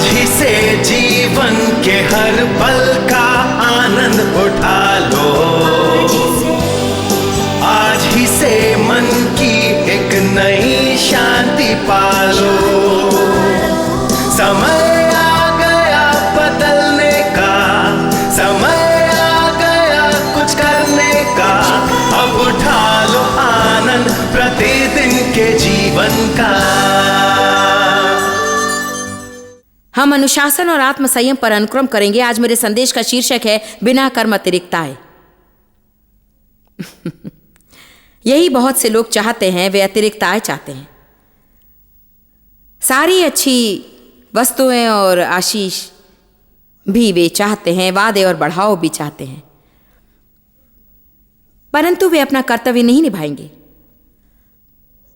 ही से जीवन के हर पल का आनंद उठा लो। आज ही से मन की एक नई शांति पालो। समय आ गया बदलने का, समय आ गया कुछ करने का। अब उठा लो आनंद प्रतिदिन के जीवन का। हम अनुशासन और आत्म संयम पर अनुक्रम करेंगे। आज मेरे संदेश का शीर्षक है बिना कर्म अतिरिक्ताए। यही बहुत से लोग चाहते हैं, वे अतिरिक्ताए चाहते हैं। सारी अच्छी वस्तुएं और आशीष भी वे चाहते हैं, वादे और बढ़ाओ भी चाहते हैं, परंतु वे अपना कर्तव्य नहीं निभाएंगे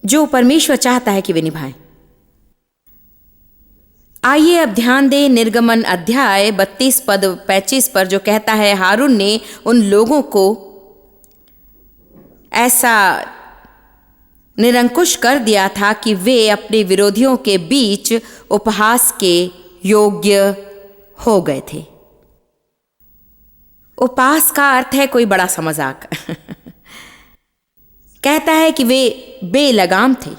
जो परमेश्वर चाहता है कि वे निभाएं। आइए अब ध्यान दें निर्गमन अध्याय 32 पद 25 पर, जो कहता है, हारून ने उन लोगों को ऐसा निरंकुश कर दिया था कि वे अपने विरोधियों के बीच उपहास के योग्य हो गए थे। उपहास का अर्थ है कोई बड़ा सा मजाक। कहता है कि वे बेलगाम थे,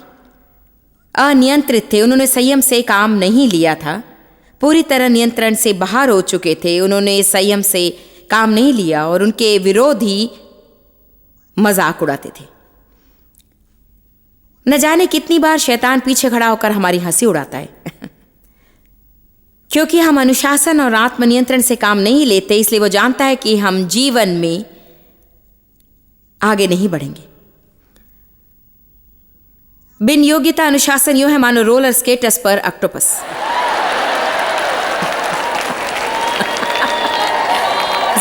अनियंत्रित थे। उन्होंने संयम से काम नहीं लिया था, पूरी तरह नियंत्रण से बाहर हो चुके थे। उन्होंने संयम से काम नहीं लिया और उनके विरोधी मजाक उड़ाते थे। न जाने कितनी बार शैतान पीछे खड़ा होकर हमारी हंसी उड़ाता है। क्योंकि हम अनुशासन और आत्मनियंत्रण से काम नहीं लेते, इसलिए वो जानता है कि हम जीवन में आगे नहीं बढ़ेंगे। बिन योग्यता अनुशासन यूं है मानो रोलर स्केटर्स पर ऑक्टोपस।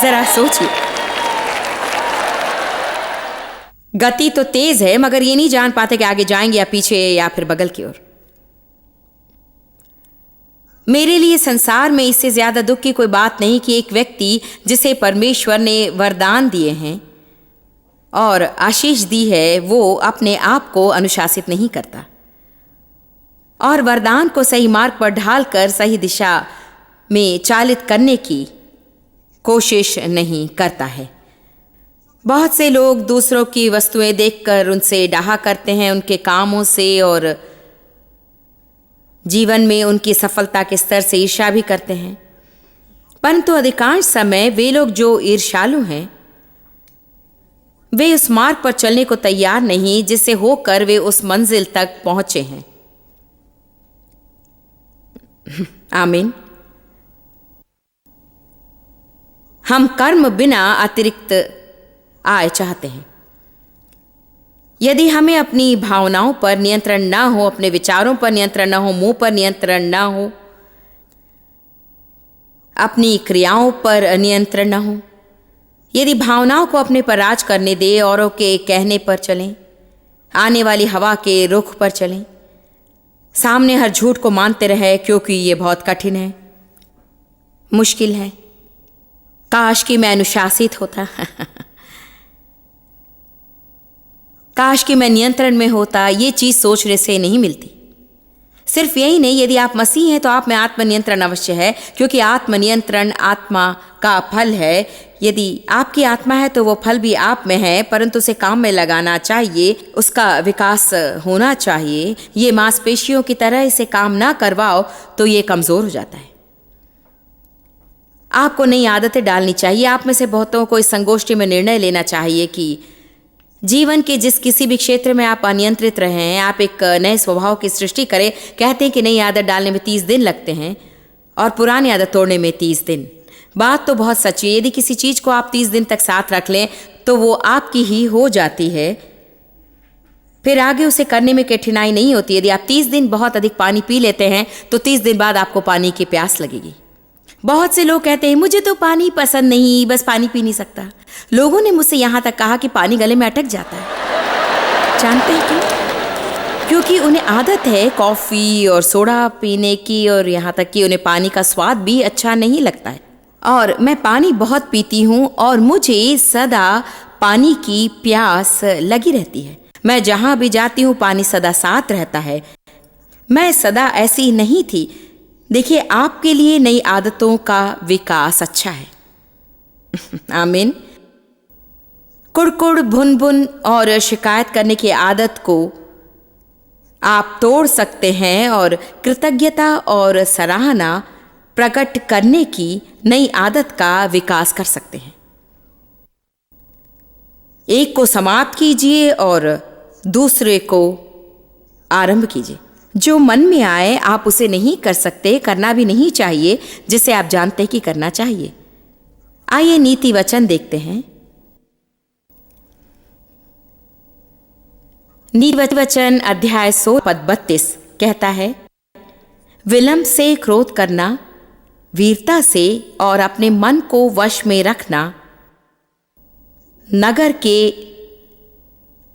जरा सोचिए, गति तो तेज है मगर ये नहीं जान पाते कि आगे जाएंगे या पीछे या फिर बगल की ओर। मेरे लिए संसार में इससे ज्यादा दुख की कोई बात नहीं कि एक व्यक्ति जिसे परमेश्वर ने वरदान दिए हैं और आशीष दी है, वो अपने आप को अनुशासित नहीं करता और वरदान को सही मार्ग पर ढालकर सही दिशा में चालित करने की कोशिश नहीं करता है। बहुत से लोग दूसरों की वस्तुएं देखकर उनसे डाहा करते हैं, उनके कामों से और जीवन में उनकी सफलता के स्तर से ईर्ष्या भी करते हैं, परंतु अधिकांश समय वे लोग जो ईर्ष्यालु हैं वे उस मार्ग पर चलने को तैयार नहीं जिससे होकर वे उस मंजिल तक पहुंचे हैं। आमीन। हम कर्म बिना अतिरिक्त आय चाहते हैं। यदि हमें अपनी भावनाओं पर नियंत्रण ना हो, अपने विचारों पर नियंत्रण ना हो, मुंह पर नियंत्रण ना हो, अपनी क्रियाओं पर नियंत्रण ना हो, यदि भावनाओं को अपने पर राज करने दे, औरों के कहने पर चलें, आने वाली हवा के रुख पर चलें, सामने हर झूठ को मानते रहे, क्योंकि ये बहुत कठिन है, मुश्किल है। काश कि मैं अनुशासित होता। काश कि मैं नियंत्रण में होता। ये चीज सोचने से नहीं मिलती। सिर्फ यही नहीं, यदि आप मसीह हैं तो आप में आत्मनियंत्रण अवश्य है, क्योंकि आत्मनियंत्रण आत्मा का फल है। यदि आपकी आत्मा है तो वो फल भी आप में है, परंतु उसे काम में लगाना चाहिए, उसका विकास होना चाहिए। ये मांसपेशियों की तरह इसे काम ना करवाओ तो ये कमजोर हो जाता है। आपको नई आदतें डालनी चाहिए। आप में से बहुतों को इस संगोष्ठी में निर्णय लेना चाहिए कि जीवन के जिस किसी भी क्षेत्र में आप अनियंत्रित रहे हैं, आप एक नए स्वभाव की सृष्टि करें। कहते हैं कि नई आदत डालने में 30 दिन लगते हैं और पुरानी आदत तोड़ने में 30 दिन। बात तो बहुत सच्ची है। यदि किसी चीज को आप 30 दिन तक साथ रख लें तो वो आपकी ही हो जाती है, फिर आगे उसे करने में कठिनाई नहीं होती। यदि आप 30 दिन बहुत अधिक पानी पी लेते हैं तो 30 दिन बाद आपको पानी की प्यास लगेगी। बहुत से लोग कहते हैं मुझे तो पानी पसंद नहीं, बस पानी पी नहीं सकता। लोगों ने मुझसे यहां तक कहा कि पानी गले में अटक जाता है। जानते हैं क्यों? क्योंकि उन्हें आदत है कॉफी और सोडा पीने की, और यहाँ तक कि उन्हें पानी का स्वाद भी अच्छा नहीं लगता है। और मैं पानी बहुत पीती हूँ और मुझे सदा पानी की प्यास लगी रहती है। मैं जहाँ भी जाती हूँ पानी सदा साथ रहता है। मैं सदा ऐसी नहीं थी। देखिए, आपके लिए नई आदतों का विकास अच्छा है। आमीन। कुड़कुड़, भुन भुन और शिकायत करने की आदत को आप तोड़ सकते हैं और कृतज्ञता और सराहना प्रकट करने की नई आदत का विकास कर सकते हैं। एक को समाप्त कीजिए और दूसरे को आरंभ कीजिए। जो मन में आए आप उसे नहीं कर सकते, करना भी नहीं चाहिए जिसे आप जानते हैं कि करना चाहिए। आइए नीति वचन देखते हैं। नीति वचन अध्याय 16 पद 32 कहता है, विलंब से क्रोध करना वीरता से और अपने मन को वश में रखना नगर के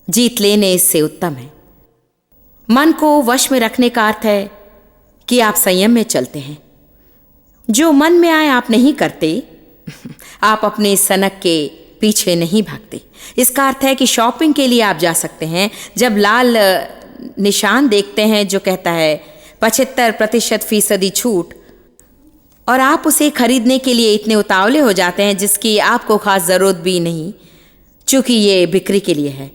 जीत लेने से उत्तम है। मन को वश में रखने का अर्थ है कि आप संयम में चलते हैं। जो मन में आए आप नहीं करते। आप अपने सनक के पीछे नहीं भागते। इसका अर्थ है कि शॉपिंग के लिए आप जा सकते हैं। जब लाल निशान देखते हैं जो कहता है 75% छूट और आप उसे खरीदने के लिए इतने उतावले हो जाते हैं जिसकी आपको खास जरूरत भी नहीं, चूंकि ये बिक्री के लिए है।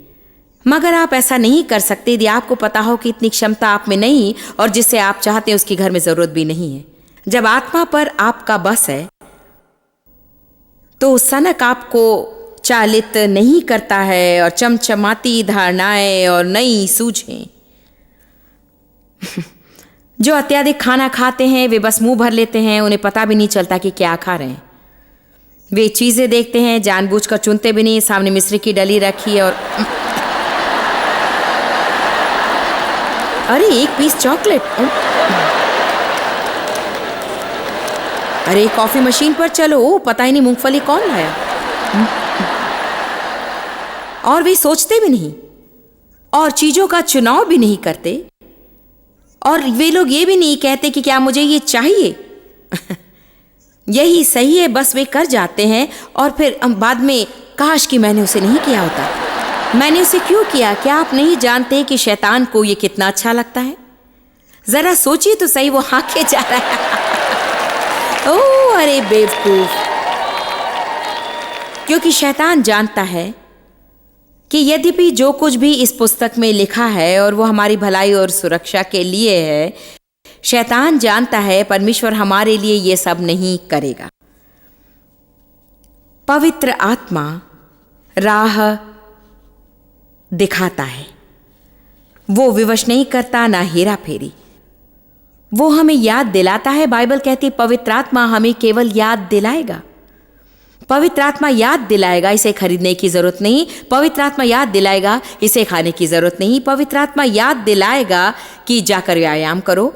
मगर आप ऐसा नहीं कर सकते यदि आपको पता हो कि इतनी क्षमता आप में नहीं और जिसे आप चाहते हैं उसकी घर में जरूरत भी नहीं है। जब आत्मा पर आपका बस है तो सनक आपको चालित नहीं करता है और चमचमाती धारणाएं और नई सूझें। जो अत्यधिक खाना खाते हैं वे बस मुंह भर लेते हैं, उन्हें पता भी नहीं चलता कि क्या खा रहे हैं। वे चीजें देखते हैं, जानबूझकर चुनते भी नहीं। सामने मिस्री की डली रखी है और अरे 1 पीस चॉकलेट, अरे कॉफी मशीन पर चलो, पता ही नहीं मूंगफली कौन लाया। और वे सोचते भी नहीं और चीजों का चुनाव भी नहीं करते और वे लोग ये भी नहीं कहते कि क्या मुझे ये चाहिए। यही सही है, बस वे कर जाते हैं और फिर बाद में काश कि मैंने उसे नहीं किया होता। मैंने उसे क्यों किया? क्या आप नहीं जानते कि शैतान को ये कितना अच्छा लगता है? जरा सोचिए तो सही, वो हाके जा रहा है। ओह अरे बेवकूफ। क्योंकि शैतान जानता है कि यद्यपि जो कुछ भी इस पुस्तक में लिखा है और वो हमारी भलाई और सुरक्षा के लिए है, शैतान जानता है परमेश्वर हमारे लिए ये सब नहीं करेगा। पवित्र आत्मा राह दिखाता है। वो विवश नहीं करता, ना हेरा फेरी। वो हमें याद दिलाता है। बाइबल कहती है पवित्र आत्मा हमें केवल याद दिलाएगा। पवित्र आत्मा याद दिलाएगा, इसे खरीदने की जरूरत नहीं। पवित्र आत्मा याद दिलाएगा, इसे खाने की जरूरत नहीं। पवित्र आत्मा याद दिलाएगा कि जाकर व्यायाम करो।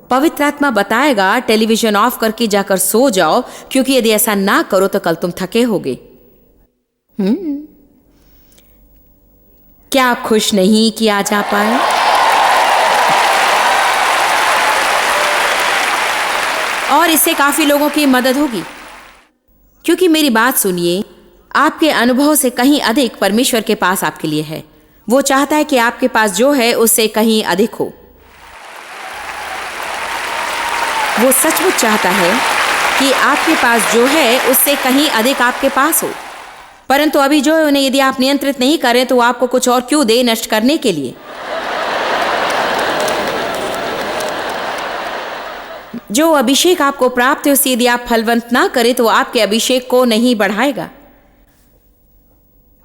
पवित्र आत्मा बताएगा टेलीविजन ऑफ करके जाकर सो जाओ, क्योंकि यदि ऐसा ना करो तो कल तुम थके होगे। क्या आप खुश नहीं कि आज आ पाए? और इससे काफी लोगों की मदद होगी। क्योंकि मेरी बात सुनिए, आपके अनुभव से कहीं अधिक परमेश्वर के पास आपके लिए है। वो चाहता है कि आपके पास जो है उससे कहीं अधिक हो। वो सचमुच चाहता है कि आपके पास जो है उससे कहीं अधिक आपके पास हो। परंतु अभी जो है उन्हें यदि आप नियंत्रित नहीं करें तो आपको कुछ और क्यों दे नष्ट करने के लिए। जो अभिषेक आपको प्राप्त है उसे यदि आप फलवंत ना करें तो आपके अभिषेक को नहीं बढ़ाएगा।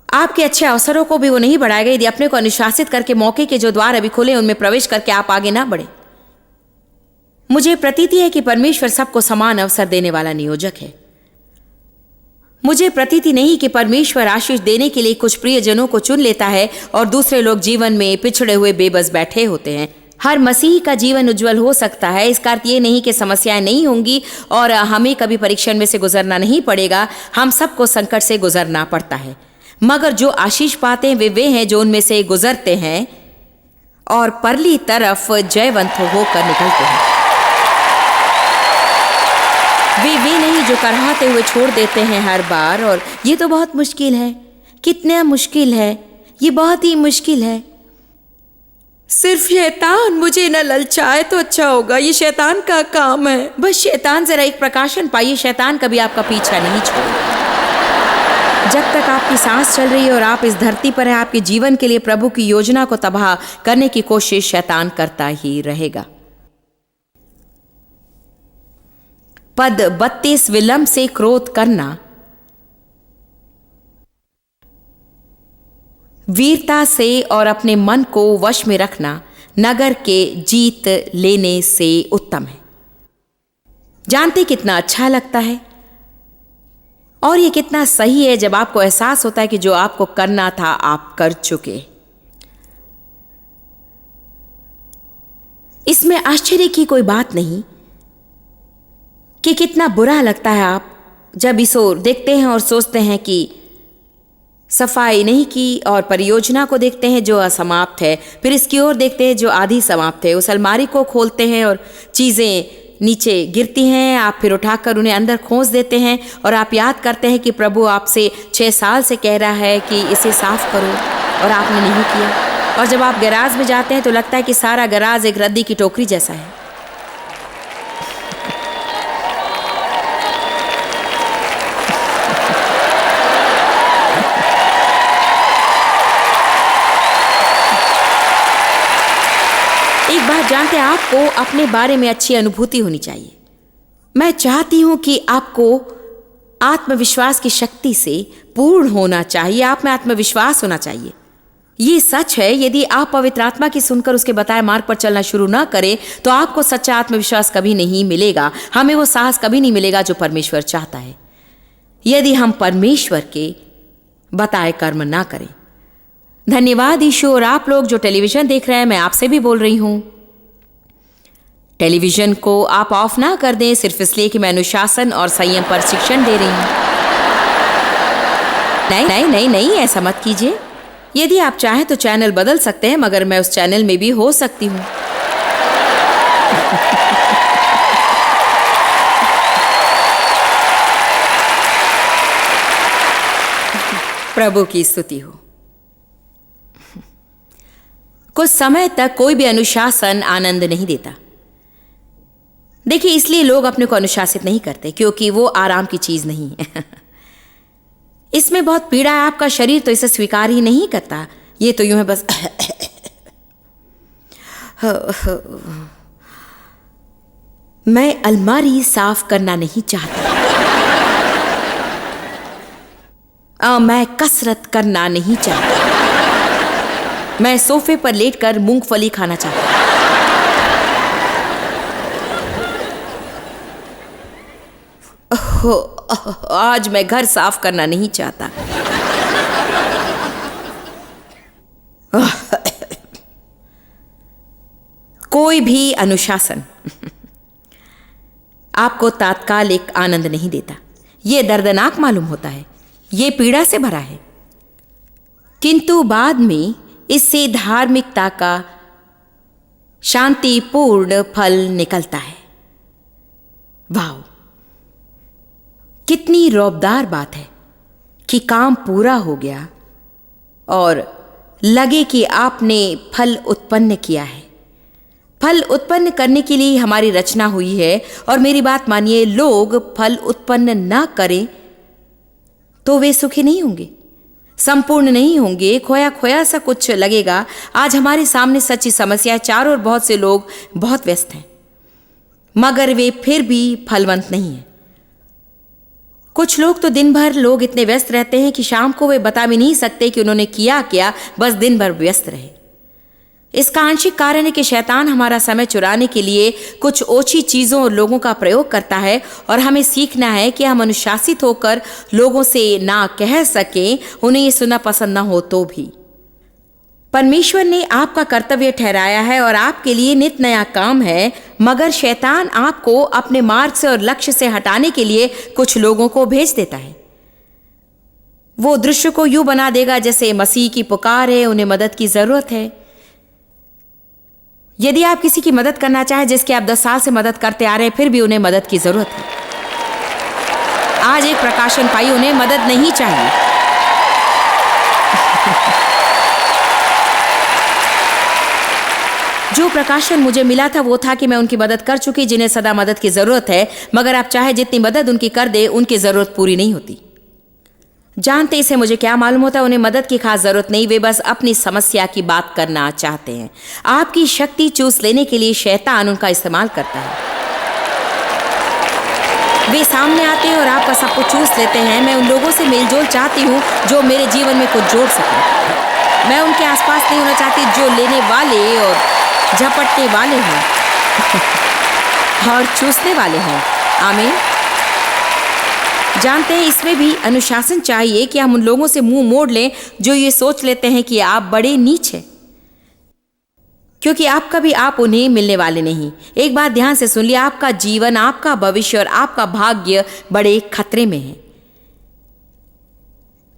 आपके अच्छे अवसरों को भी वो नहीं बढ़ाएगा यदि अपने को अनुशासित करके मौके के जो द्वार अभी खुले उनमें प्रवेश करके आप आगे ना बढ़े। मुझे प्रतीति है कि परमेश्वर सबको समान अवसर देने वाला नियोजक है। मुझे प्रतीति नहीं कि परमेश्वर आशीष देने के लिए कुछ प्रियजनों को चुन लेता है और दूसरे लोग जीवन में पिछड़े हुए बेबस बैठे होते हैं। हर मसीही का जीवन उज्जवल हो सकता है। इसका अर्थ ये नहीं कि समस्याएं नहीं होंगी और हमें कभी परीक्षण में से गुजरना नहीं पड़ेगा। हम सबको संकट से गुजरना पड़ता है, मगर जो आशीष पाते हैं वे हैं जो उनमें से गुजरते हैं और परली तरफ जयवंत होकर निकलते हैं। वे नहीं जो कराहते हुए छोड़ देते हैं हर बार। और ये तो बहुत मुश्किल है, कितना मुश्किल है, ये बहुत ही मुश्किल है। सिर्फ शैतान मुझे न ललचाए तो अच्छा होगा। ये शैतान का काम है। बस शैतान जरा एक प्रकाशन पाइए, शैतान कभी आपका पीछा नहीं छोड़ेगा। जब तक आपकी सांस चल रही है और आप इस धरती पर हैं, आपके जीवन के लिए प्रभु की योजना को तबाह करने की कोशिश शैतान करता ही रहेगा। पद 32, विलंब से क्रोध करना वीरता से और अपने मन को वश में रखना नगर के जीत लेने से उत्तम है। जानते कितना अच्छा लगता है और ये कितना सही है जब आपको एहसास होता है कि जो आपको करना था आप कर चुके। इसमें आश्चर्य की कोई बात नहीं कि कितना बुरा लगता है आप जब इस ओर देखते हैं और सोचते हैं कि सफाई नहीं की, और परियोजना को देखते हैं जो असमाप्त है, फिर इसकी ओर देखते हैं जो आधी समाप्त है। उस अलमारी को खोलते हैं और चीज़ें नीचे गिरती हैं, आप फिर उठाकर उन्हें अंदर खोस देते हैं और आप याद करते हैं कि प्रभु आपसे 6 साल से कह रहा है कि इसे साफ करो और आपने नहीं किया। और जब आप गैराज में जाते हैं तो लगता है कि सारा गैराज एक रद्दी की टोकरी जैसा है। एक बात जानते हैं, आपको अपने बारे में अच्छी अनुभूति होनी चाहिए। मैं चाहती हूं कि आपको आत्मविश्वास की शक्ति से पूर्ण होना चाहिए। आप में आत्मविश्वास होना चाहिए। ये सच है, यदि आप पवित्र आत्मा की सुनकर उसके बताए मार्ग पर चलना शुरू ना करें तो आपको सच्चा आत्मविश्वास कभी नहीं मिलेगा। हमें वो साहस कभी नहीं मिलेगा जो परमेश्वर चाहता है, यदि हम परमेश्वर के बताए कर्म ना करें। धन्यवाद यीशु। और आप लोग जो टेलीविजन देख रहे हैं, मैं आपसे भी बोल रही हूं, टेलीविजन को आप ऑफ ना कर दें सिर्फ इसलिए कि मैं अनुशासन और संयम पर शिक्षण दे रही हूं। नहीं नहीं नहीं नहीं, ऐसा मत कीजिए। यदि आप चाहें तो चैनल बदल सकते हैं, मगर मैं उस चैनल में भी हो सकती हूं। प्रभु की स्तुति हो। कुछ समय तक कोई भी अनुशासन आनंद नहीं देता। देखिए, इसलिए लोग अपने को अनुशासित नहीं करते क्योंकि वो आराम की चीज नहीं है। इसमें बहुत पीड़ा है। आपका शरीर तो इसे स्वीकार ही नहीं करता। ये तो यूं है बस मैं अलमारी साफ करना नहीं चाहता। मैं कसरत करना नहीं चाहता। मैं सोफे पर लेटकर मूंगफली खाना चाहता हूं। आज मैं घर साफ करना नहीं चाहता। कोई भी अनुशासन आपको तात्कालिक आनंद नहीं देता। यह दर्दनाक मालूम होता है, यह पीड़ा से भरा है, किंतु बाद में इससे धार्मिकता का शांतिपूर्ण फल निकलता है। वाह, कितनी रौबदार बात है कि काम पूरा हो गया और लगे कि आपने फल उत्पन्न किया है। फल उत्पन्न करने के लिए हमारी रचना हुई है। और मेरी बात मानिए, लोग फल उत्पन्न ना करें तो वे सुखी नहीं होंगे, संपूर्ण नहीं होंगे, खोया खोया सा कुछ लगेगा। आज हमारे सामने सच्ची समस्या है। चारों ओर बहुत से लोग बहुत व्यस्त हैं, मगर वे फिर भी फलवंत नहीं हैं। कुछ लोग तो दिन भर लोग इतने व्यस्त रहते हैं कि शाम को वे बता भी नहीं सकते कि उन्होंने किया क्या, बस दिन भर व्यस्त रहे। इसका आंशिक कारण है कि शैतान हमारा समय चुराने के लिए कुछ ओछी चीज़ों और लोगों का प्रयोग करता है, और हमें सीखना है कि हम अनुशासित होकर लोगों से ना कह सकें, उन्हें ये सुनना पसंद ना हो तो भी। परमेश्वर ने आपका कर्तव्य ठहराया है और आपके लिए नित नया काम है, मगर शैतान आपको अपने मार्ग से और लक्ष्य से हटाने के लिए कुछ लोगों को भेज देता है। वो दृश्य को यूं बना देगा जैसे मसीह की पुकार है, उन्हें मदद की जरूरत है। यदि आप किसी की मदद करना चाहें जिसकी आप 10 साल से मदद करते आ रहे हैं, फिर भी उन्हें मदद की जरूरत है। आज एक प्रकाशन पाई, उन्हें मदद नहीं चाहिए। जो प्रकाशन मुझे मिला था वो था कि मैं उनकी मदद कर चुकी जिन्हें सदा मदद की जरूरत है, मगर आप चाहे जितनी मदद उनकी कर दे, उनकी जरूरत पूरी नहीं होती। जानते इसे मुझे क्या मालूम होता, उन्हें मदद की खास जरूरत नहीं, वे बस अपनी समस्या की बात करना चाहते हैं। आपकी शक्ति चूस लेने के लिए शैतान उनका इस्तेमाल करता है। वे सामने आते हैं और आपका सब कुछ चूस लेते हैं। मैं उन लोगों से मेलजोल चाहती हूँ जो मेरे जीवन में कुछ जोड़ सकें। मैं उनके आसपास नहीं होना चाहती जो लेने वाले और झपटने वाले हैं और चूसने वाले हैं। आमीन। जानते हैं इसमें भी अनुशासन चाहिए कि हम उन लोगों से मुंह मोड़ लें जो ये सोच लेते हैं कि आप बड़े नीच हैं, क्योंकि आप कभी आप उन्हें मिलने वाले नहीं। एक बात ध्यान से सुन लिया, आपका जीवन, आपका भविष्य और आपका भाग्य बड़े खतरे में है।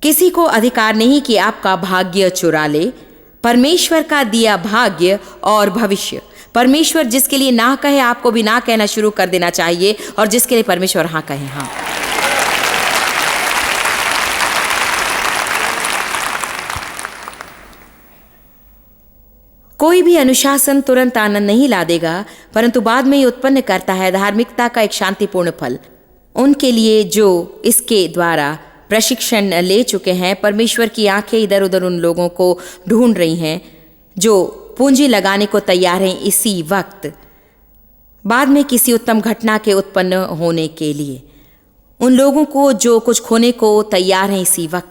किसी को अधिकार नहीं कि आपका भाग्य चुरा ले। परमेश्वर का दिया भाग्य और भविष्य, परमेश्वर जिसके लिए ना कहे आपको भी ना कहना शुरू कर देना चाहिए, और जिसके लिए परमेश्वर हाँ कहे हाँ। कोई भी अनुशासन तुरंत आनंद नहीं ला देगा, परंतु बाद में ये उत्पन्न करता है धार्मिकता का एक शांतिपूर्ण फल। उनके लिए जो इसके द्वारा प्रशिक्षण ले चुके हैं, परमेश्वर की आंखें इधर उधर उन लोगों को ढूंढ रही हैं जो पूंजी लगाने को तैयार हैं इसी वक्त, बाद में किसी उत्तम घटना के उत्पन्न होने के लिए। उन लोगों को जो कुछ खोने को तैयार हैं इसी वक्त,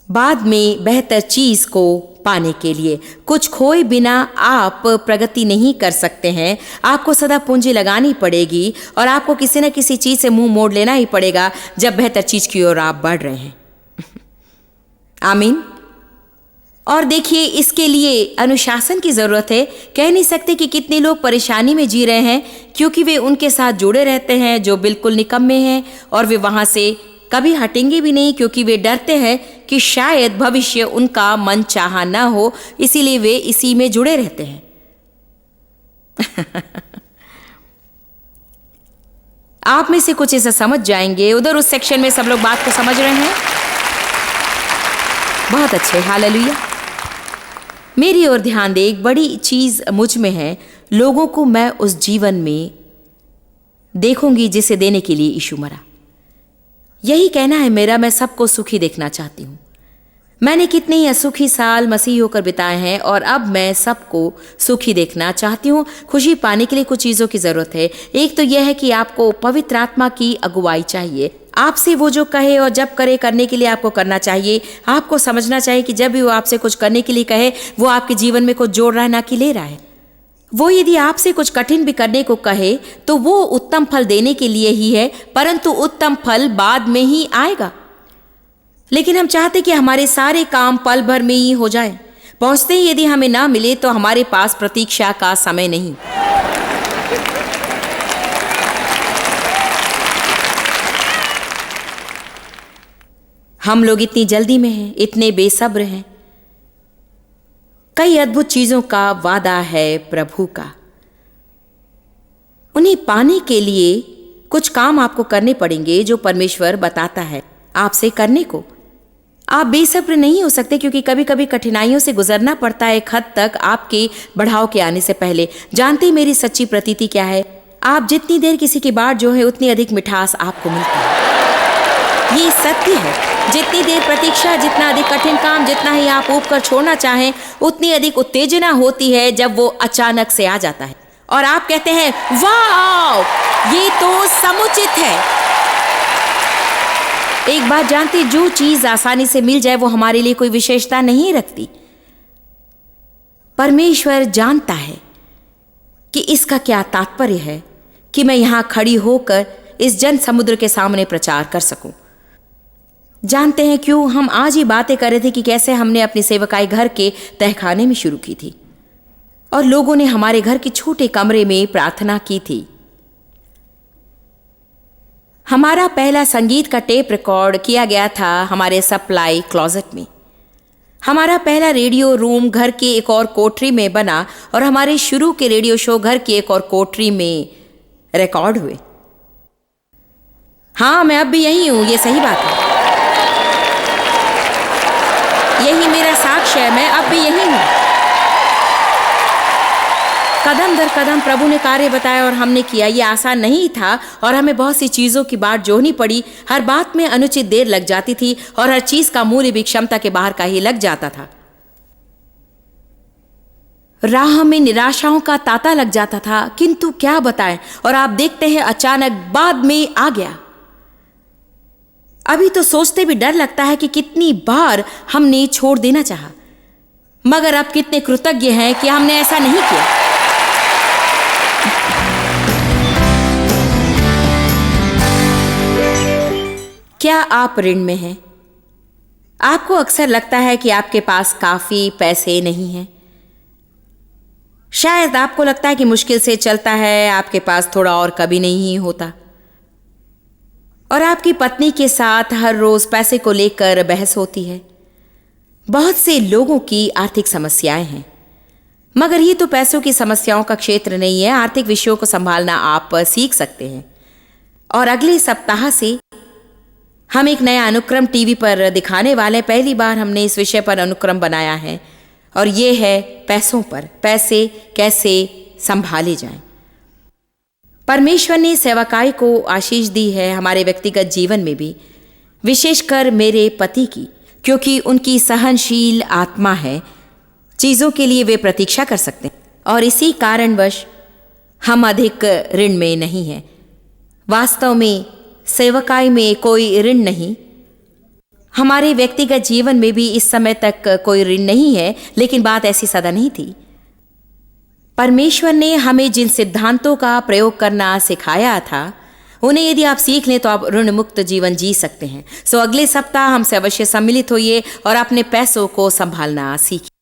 बाद में बेहतर चीज को पाने के लिए। कुछ खोए बिना आप प्रगति नहीं कर सकते हैं। आपको सदा पूंजी लगानी पड़ेगी और आपको किसी न किसी चीज से मुंह मोड़ लेना ही पड़ेगा जब बेहतर चीज की ओर आप बढ़ रहे हैं। आमीन। और देखिए, इसके लिए अनुशासन की जरूरत है। कह नहीं सकते कि कितने लोग परेशानी में जी रहे हैं क्योंकि वे उनके साथ जुड़े रहते हैं जो बिल्कुल निकम्मे हैं, और वे वहां से कभी हटेंगे भी नहीं क्योंकि वे डरते हैं कि शायद भविष्य उनका मन चाहा ना हो, इसीलिए वे इसी में जुड़े रहते हैं। आप में से कुछ इसे समझ जाएंगे। उधर उस सेक्शन में सब लोग बात को समझ रहे हैं। बहुत अच्छे, हालेलुया। मेरी ओर ध्यान दे। एक बड़ी चीज मुझ में है, लोगों को मैं उस जीवन में देखूंगी जिसे देने के लिए यीशु मरा। यही कहना है मेरा। मैं सबको सुखी देखना चाहती हूँ। मैंने कितने ही असुखी साल मसीह होकर बिताए हैं और अब मैं सबको सुखी देखना चाहती हूँ। खुशी पाने के लिए कुछ चीज़ों की ज़रूरत है। एक तो यह है कि आपको पवित्र आत्मा की अगुवाई चाहिए। आपसे वो जो कहे और जब करे करने के लिए आपको करना चाहिए। आपको समझना चाहिए कि जब भी वो आपसे कुछ करने के लिए कहे, वो आपके जीवन में कुछ जोड़ रहा है, ना कि ले रहा है। वो यदि आपसे कुछ कठिन भी करने को कहे तो वो उत्तम फल देने के लिए ही है, परंतु उत्तम फल बाद में ही आएगा। लेकिन हम चाहते कि हमारे सारे काम पल भर में ही हो जाए। पहुंचते ही यदि हमें ना मिले तो हमारे पास प्रतीक्षा का समय नहीं। हम लोग इतनी जल्दी में हैं, इतने बेसब्र हैं। कई अद्भुत चीजों का वादा है प्रभु का। उन्हें पाने के लिए कुछ काम आपको करने पड़ेंगे जो परमेश्वर बताता है आपसे करने को। आप बेसब्र नहीं हो सकते क्योंकि कभी कभी कठिनाइयों से गुजरना पड़ता है एक हद तक आपके बढ़ाव के आने से पहले। जानते मेरी सच्ची प्रतीति क्या है? आप जितनी देर किसी की बात जो है उतनी अधिक मिठास आपको मिलती है। ये सत्य है। जितनी देर प्रतीक्षा, जितना अधिक कठिन काम, जितना ही आप ऊब कर छोड़ना चाहें, उतनी अधिक उत्तेजना होती है जब वो अचानक से आ जाता है और आप कहते हैं वाह, ये तो समुचित है। एक बात जानते, जो चीज आसानी से मिल जाए वो हमारे लिए कोई विशेषता नहीं रखती। परमेश्वर जानता है कि इसका क्या तात्पर्य है कि मैं यहां खड़ी होकर इस जन समुद्र के सामने प्रचार कर सकूं। जानते हैं क्यों? हम आज ही बातें कर रहे थे कि कैसे हमने अपनी सेवकाई घर के तहखाने में शुरू की थी और लोगों ने हमारे घर के छोटे कमरे में प्रार्थना की थी। हमारा पहला संगीत का टेप रिकॉर्ड किया गया था हमारे सप्लाई क्लोजेट में। हमारा पहला रेडियो रूम घर के एक और कोठरी में बना और हमारे शुरू के रेडियो शो घर की एक और कोठरी में रिकॉर्ड हुए। हाँ, मैं अब भी यही हूं, ये सही बात है। यही मेरा साक्ष्य है, मैं अब भी यही हूं। कदम दर कदम प्रभु ने कार्य बताया और हमने किया। ये आसान नहीं था और हमें बहुत सी चीजों की बाट जोहनी पड़ी। हर बात में अनुचित देर लग जाती थी और हर चीज का मूल्य भी क्षमता के बाहर का ही लग जाता था। राह में निराशाओं का तांता लग जाता था, किंतु क्या बताएं। और आप देखते हैं अचानक बाद में आ गया। अभी तो सोचते भी डर लगता है कि कितनी बार हमने छोड़ देना चाहा, मगर अब कितने कृतज्ञ हैं कि हमने ऐसा नहीं किया। क्या आप ऋण में हैं? आपको अक्सर लगता है कि आपके पास काफी पैसे नहीं हैं। शायद आपको लगता है कि मुश्किल से चलता है, आपके पास थोड़ा और कभी नहीं होता। और आपकी पत्नी के साथ हर रोज पैसे को लेकर बहस होती है। बहुत से लोगों की आर्थिक समस्याएं हैं, मगर ये तो पैसों की समस्याओं का क्षेत्र नहीं है। आर्थिक विषयों को संभालना आप सीख सकते हैं। और अगले सप्ताह से हम एक नया अनुक्रम टीवी पर दिखाने वाले हैं। पहली बार हमने इस विषय पर अनुक्रम बनाया है और ये है पैसों पर, पैसे कैसे संभाले जाएं। परमेश्वर ने सेवकाई को आशीष दी है हमारे व्यक्तिगत जीवन में भी, विशेषकर मेरे पति की, क्योंकि उनकी सहनशील आत्मा है। चीजों के लिए वे प्रतीक्षा कर सकते हैं और इसी कारणवश हम अधिक ऋण में नहीं हैं। वास्तव में सेवकाई में कोई ऋण नहीं। हमारे व्यक्तिगत जीवन में भी इस समय तक कोई ऋण नहीं है, लेकिन बात ऐसी सदा नहीं थी। परमेश्वर ने हमें जिन सिद्धांतों का प्रयोग करना सिखाया था, उन्हें यदि आप सीख लें तो आप ऋण मुक्त जीवन जी सकते हैं। सो अगले सप्ताह हमसे अवश्य सम्मिलित होइए और अपने पैसों को संभालना सीखिए।